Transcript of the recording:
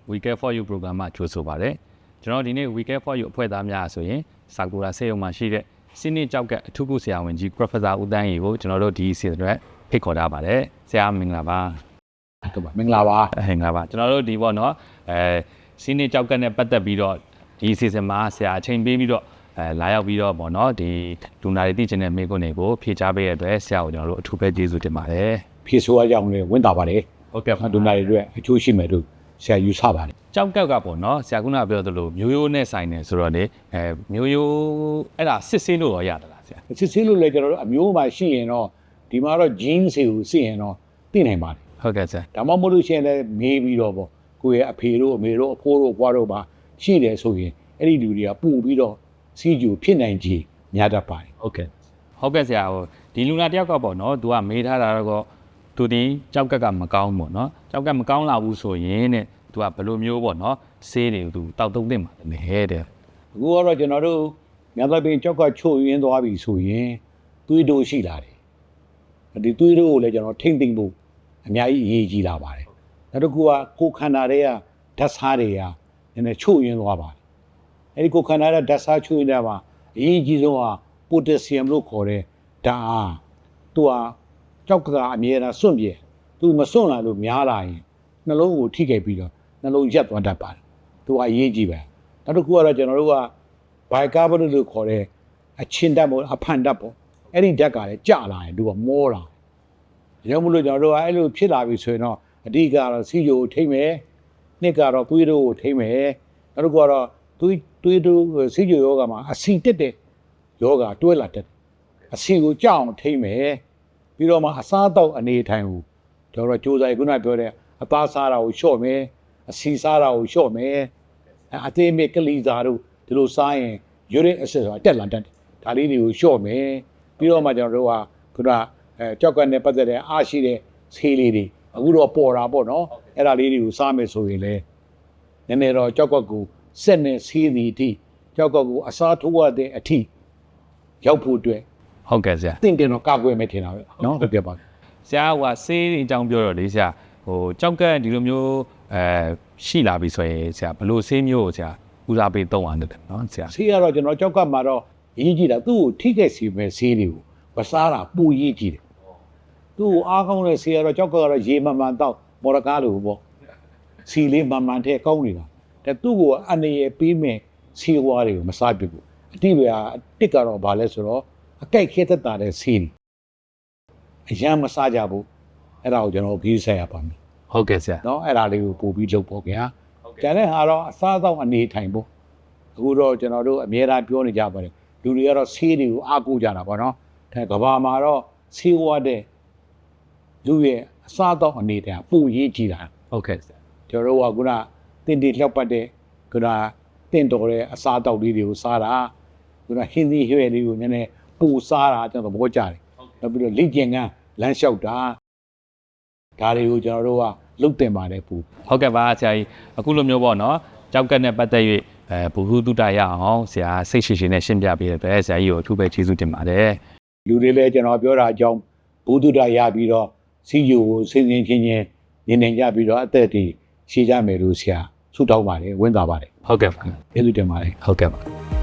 We Care for You program မှာကြိုဆိုပါရစေကျွန်တော်ဒီနေ့ We Care for You အဖွဲ့သားများဆိုရင်စာကူရာဆေးရုံမှာရှိတဲ့စနစ်ကြောက်ကအထူးကုဆရာဝန်ကြီး Professor ဦးတန်းရီကိုကျွန်တော်တို့ဒီစီအတွက်ဖိတ်ခေါ်ထားပါတယ်ဆရာမင်္ဂလာပါဟုတ်ပါမင်္ဂလာပါမင်္ဂလာပါကျွန်တော်တို့ဒီပေါ့နော်စနစ်ကြောက်ကနဲ့ပတ်သက်ပြီးတော့ဒီစီစဉ်မှာဆရာအချိန်ပေးပြီးတော့လာရောက်ပြီးတော့ပေါ့နော်ဒီဒူနာတွေတည်ခြင်းတဲ့မိကုန်းတွေကိုဖြေချပေးရတဲ့အတွက်ဆရာကိုကျွန်တော်တို့အထူးပဲကျေးဇူးတင်ပါတယ်ဖြေဆိုရအောင်လေဝင်တာပါတယ်ဟုတ်ကဲ့ဒူနာတွေအတွက်အချိုးရှိမယ်လို့ဆရာယူဆပါတယ်ကြောက်ကက်ကပေါ့နော်ဆရာကပြောသလိုမျိုးရိုးနဲ့ဆိုင်နေဆိုတော့လေမျိုးရိုးအဲ့ဒါစစ်ဆေးလို့ရတာလားဆရာစစ်ဆေးလို့လည်းကျွန်တော်တို့အမျိုးမှရှိရင်တော့ဒီမှာတော့ gene တွေကိုစစ်ရင်တော့သိနိုင်ပါတယ်ဟုတ်ကဲ့ဆရာဒါမှမဟုတ်လို့ရှိရင်လည်းမေးပြီးတော့ပေါ့ကိုယ့်ရဲ့အဖေတို့အမေတို့အဖိုးတို့ဘွားတို့ပါရှိတယ်ဆိုရင်အဲ့ဒီလူတွေကပူပြီးတော့စီးကျူဖြစ်နိုင်ခြေများတတ်ပါတယ်ဟုတ်ကဲ့ဆရာဒီလူနာတယောက်ကပေါ့နော်သူကမေးထားတာတော့သူဒီကြောက်ကက်ကမကောင်းပေါ့နော်ကြောက်ကက်မကောင်းလာဘူးဆိုရင်တဲ့သူကဘယ်လိုမျိုးပေါ့နော်ဆေးတွေသူတောက်သုံးသင့်ပါတယ်တဲ့အခုကတော့ကျွန်တော်တို့ညသပင်ကြောက်ကချို့ရင်းသွားပြီဆိုရင်သွေးတိုးရှိလာတယ်ဒီသွေးတိုးကိုလည်းကျွန်တော်ထိမ့်သိမ့်ဖို့အများကြီးအရေးကြီးလာပါတယ်နောက်တစ်ခုကကိုယ်ခန္ဓာတွေကဓာတ်စားတွေကနည်းနည်းချို့ရင်းသွားပါတယ်အဲ့ဒီကိုယ်ခန္ဓာရဲ့ဓာတ်စားချို့ရင်းတဲ့မှာအရေးကြီးဆုံးကပိုတက်ဆီယမ်လို့ခေါ်တဲ့ဓာတ်အားသူကကြောက်ကအမြဲတမ်းစွန့်ပြေသူမစွန့်လာလို့များလာရင်နှလုံးကိုထိခိုက်ပြီးတော့နှလုံးရက်သွားတတ်ပါတယ်သူကအရေးကြီးပဲနောက်တစ်ခုကတော့ကျွန်တော်တို့ကဘိုင်ကာဗန်လို့ခေါ်တဲ့အချင်းဓာတ်ပေါ့အဖန်ဓာတ်ပေါ့အဲ့ဒီဓာတ်ကလည်းကျလာရင်သူကမောလာရုံးမလို့ကျွန်တော်တို့ကအဲ့လိုဖြစ်လာပြီဆိုရင်တော့အဓိကတော့စီဂျိုကိုထိမ့်မယ်နှစ်ကတော့သွေးတိုးကိုထိမ့်မယ်နောက်တစ်ခုကတော့သွေးတိုးစီဂျိုယောဂမှာအဆီတက်တဲ့ယောဂတွဲလာတဲ့အဆီကိုကြောက်အောင်ထိမ့်မယ်ပြီးတော့မှအစားအသောက်အနေထိုင်ကိုကျွန်တော်တို့ကြိုးစားခုနပြောတဲ့အသားစားတာကိုလျှော့မယ်အဆီစားတာကိုလျှော့မယ်အသေးမဲ့ကလီစာတို့ဒီလိုစားရင်ယူရစ်အဆစ်ဆိုတာတက်လာတတ်တယ်ဒါလေးတွေကိုလျှော့မယ်ပြီးတော့မှကျွန်တော်တို့ကခုနကြောက်ကနဲ့ပတ်သက်တဲ့အားရှိတဲ့ဆေးလေးတွေအခုတော့ပေါ်တာပေါ့နော်အဲ့ဒါလေးတွေကိုစားမယ်ဆိုရင်လည်းနည်းနည်းတော့ကြောက်ကကိုစက်နဲ့ဆေးသည်အထိကြောက်ကကိုအစားထိုးရတဲ့အထိရောက်ဖို့အတွက်ဟုတ်ကဲ့ဆရာသင်တင်တော့ကာကွယ်မယ်ထင်တာပဲနော်ဟုတ်ကဲ့ပါဆရာကဆေးအကြောင်းပြောတော့လေဆရာကြောက်ကဒီလိုမျိုးရှိလာပြီဆိုရင်ဆရာဘလို့ဆေးမျိုးကိုဆရာဦးစားပေးသုံးရတယ်နော်ဆရာဆေးကတော့ကျွန်တော်ကြောက်ကမှာတော့အရေးကြီးတာသူ့ကိုထိခိုက်စေမဲ့ဆေးတွေကိုမစားတာပူရေးကြည့်တယ်သူ့ကိုအားကောင်းတဲ့ဆေးကတော့ကြောက်ကတော့ရေမှန်မှန်တော့မော်ရကားလိုပေါ့စီလေးမှန်မှန်ထဲကောင်းနေတာแต่သူ့ကိုအနေရပေးမဲ့ဆေးဝါးတွေကိုမစားပြဘူးအတိပဲတစ်ကတော့ဘာလဲဆိုတော့အကြိုက်ခဲသက်တာတဲ့ဆေးတွေအရန်မစားကြဘူးအဲ့ဒါကိုကျွန်တော်ပြီးဆက်ရပါမယ်ဟုတ်ကဲ့ဆရာနော်အဲ့ဒါလေးကိုပို့ပြီးလုပ်ပေါ့ခင်ဗျာကျန်တဲ့ဟာတော့အစားအသောက်အနေထိုင်ပေါ့အခုတော့ကျွန်တော်တို့အများအားပြောနေကြပါတယ်လူတွေကတော့ဆေးတွေကိုအားကိုးကြတာပေါ့နော်ဒါကဘာမှာတော့ဆေးဝါးတဲ့လူရဲ့အစားအသောက်အနေထိုင်ပို့ရေးကြည့်တာဟုတ်ကဲ့ဆရာကျွန်တော်တို့ကခုနတင်တီလျှောက်ပတ်တဲ့ခုနတင့်တော်တဲ့အစားအသောက်လေးတွေကိုစားတာခုနဟင်းသီးဟဲ့လေးကိုနည်းနည်းပူစားတာကျွန်တော်သဘောကျတယ်နောက်ပြီးတော့လေ့ကျင့်ခန်းလမ်းလျှောက်တာဒါတွေကိုကျွန်တော်တို့ကလုပ်တင်ပါတယ်ပူဟုတ်ကဲ့ပါဆရာကြီးအခုလိုမျိုးပေါ့နော်ကြောက်ကက်နဲ့ပတ်သက်၍ဘုဟုတုတရအောင်ဆရာစိတ်ရှိရှိနဲ့ရှင်းပြပေးတဲ့အတွက်ဆရာကြီးကိုအထူးပဲကျေးဇူးတင်ပါတယ်လူတွေလည်းကျွန်တော်ပြောတာအကြောင်းဘုဟုတုတရပြီးတော့စီယိုကိုစင်စင်ချင်းချင်းနေနေကြပြီးတော့အသက်တွေရှိကြမယ်လို့ဆရာဆုတောင်းပါတယ်ဝင်းသာပါတယ်ဟုတ်ကဲ့ပါကျေးဇူးတင်ပါတယ်ဟုတ်ကဲ့ပါ